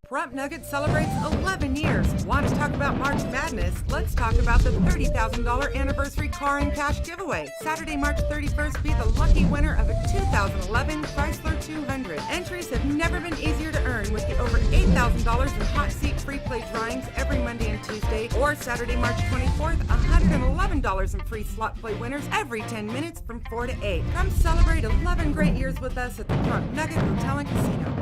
Pahrump Nuggets celebrates 11 years. Want to talk about March Madness? Let's talk about the $30,000 anniversary car and cash giveaway. Saturday, March 31st, be the lucky winner of a 2011 Chrysler 200. Entries have never been easier to earn with the over $8,000 in hot seat free play drawings every Monday and Tuesday, or Saturday, March 24th, $111 in free slot play winners every 10 minutes from 4 to 8. Come celebrate 11 great years with us at the Pahrump Nugget Hotel and Casino.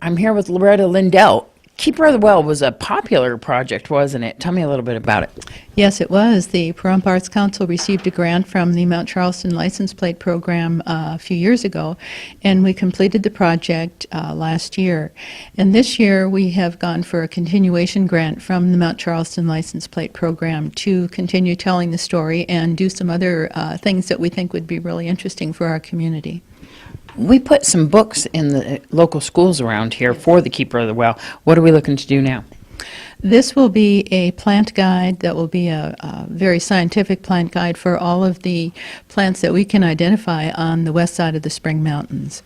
I'm here with Loretta Lindell. Keeper of the Well was a popular project, wasn't it? Tell me a little bit about it. Yes, it was. The Pahrump Arts Council received a grant from the Mount Charleston License Plate Program a few years ago, and we completed the project last year. And this year we have gone for a continuation grant from the Mount Charleston License Plate Program to continue telling the story and do some other things that we think would be really interesting for our community. We put some books in the local schools around here for the Keeper of the Well. What are we looking to do now? This will be a plant guide that will be a very scientific plant guide for all of the plants that we can identify on the west side of the Spring Mountains.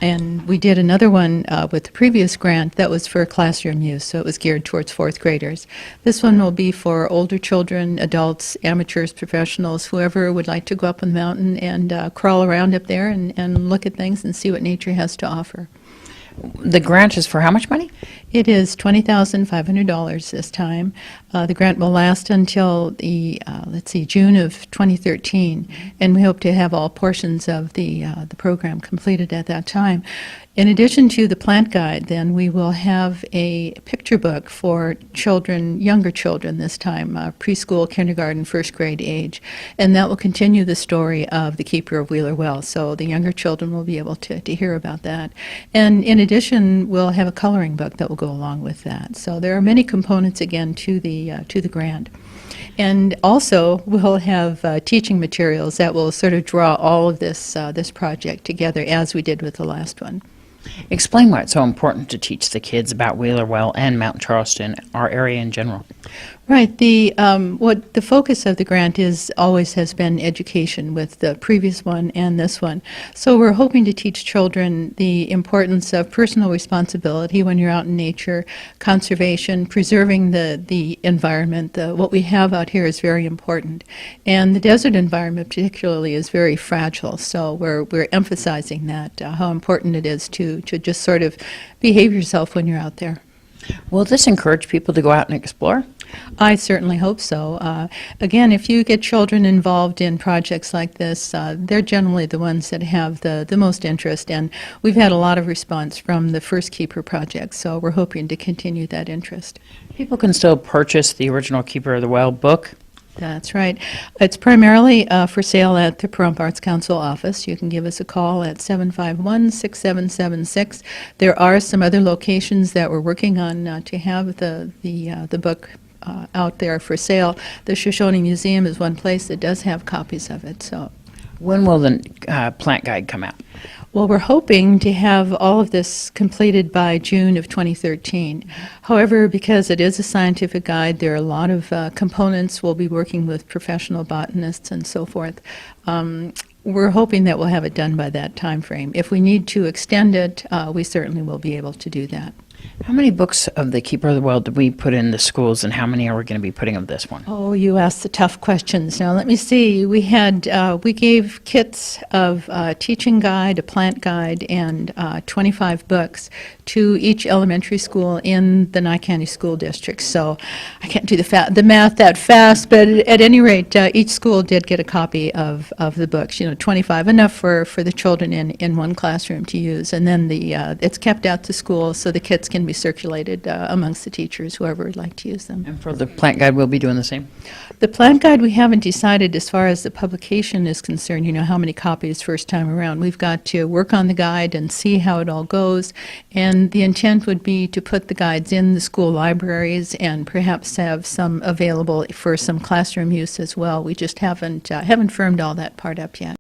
And we did another one with the previous grant that was for classroom use, so it was geared towards fourth graders. This one will be for older children, adults, amateurs, professionals, whoever would like to go up on the mountain and crawl around up there and look at things and see what nature has to offer. The grant is for how much money? It is $20,500 this time. The grant will last until the June of 2013, and we hope to have all portions of the program completed at that time. In addition to the plant guide, then, we will have a picture book for children, younger children this time, preschool, kindergarten, first grade age, and that will continue the story of the Keeper of Wheeler Well, so the younger children will be able to hear about that. And in addition, we'll have a coloring book that will go along with that. So there are many components, again, to the grant. And also, we'll have teaching materials that will sort of draw all of this project together, as we did with the last one. Explain why it's so important to teach the kids about Wheeler Well and Mount Charleston, our area in general. Right. What the focus of the grant always has been education with the previous one and this one. So we're hoping to teach children the importance of personal responsibility when you're out in nature, conservation, preserving the environment. What we have out here is very important. And the desert environment particularly is very fragile. So we're emphasizing that, how important it is to just sort of behave yourself when you're out there. Will this encourage people to go out and explore? I certainly hope so. Again, if you get children involved in projects like this, they're generally the ones that have the most interest, and we've had a lot of response from the first Keeper project, so we're hoping to continue that interest. People can still purchase the original Keeper of the Well book? That's right. It's primarily for sale at the Pahrump Arts Council office. You can give us a call at 751-6776. There are some other locations that we're working on to have the book out there for sale. The Shoshone Museum is one place that does have copies of it. So, when will the plant guide come out? well, we're hoping to have all of this completed by June of 2013. However, because it is a scientific guide, there are a lot of components. We'll be working with professional botanists and so forth. We're hoping that we'll have it done by that time frame. If we need to extend it, we certainly will be able to do that. How many books of the Keeper of the Well did we put in the schools, and how many are we going to be putting of this one? Oh, you asked the tough questions. Now, let me see. We gave kits of teaching guide, a plant guide, and 25 books to each elementary school in the Nye County School District. So I can't do the math that fast, but at any rate, each school did get a copy of the books. 25, enough for the children in one classroom to use, and then it's kept out to school so the kits can be circulated amongst the teachers, whoever would like to use them. And for the plant guide, we'll be doing the same? The plant guide, we haven't decided as far as the publication is concerned, how many copies first time around. We've got to work on the guide and see how it all goes, and the intent would be to put the guides in the school libraries and perhaps have some available for some classroom use as well. We just haven't firmed all that part up yet.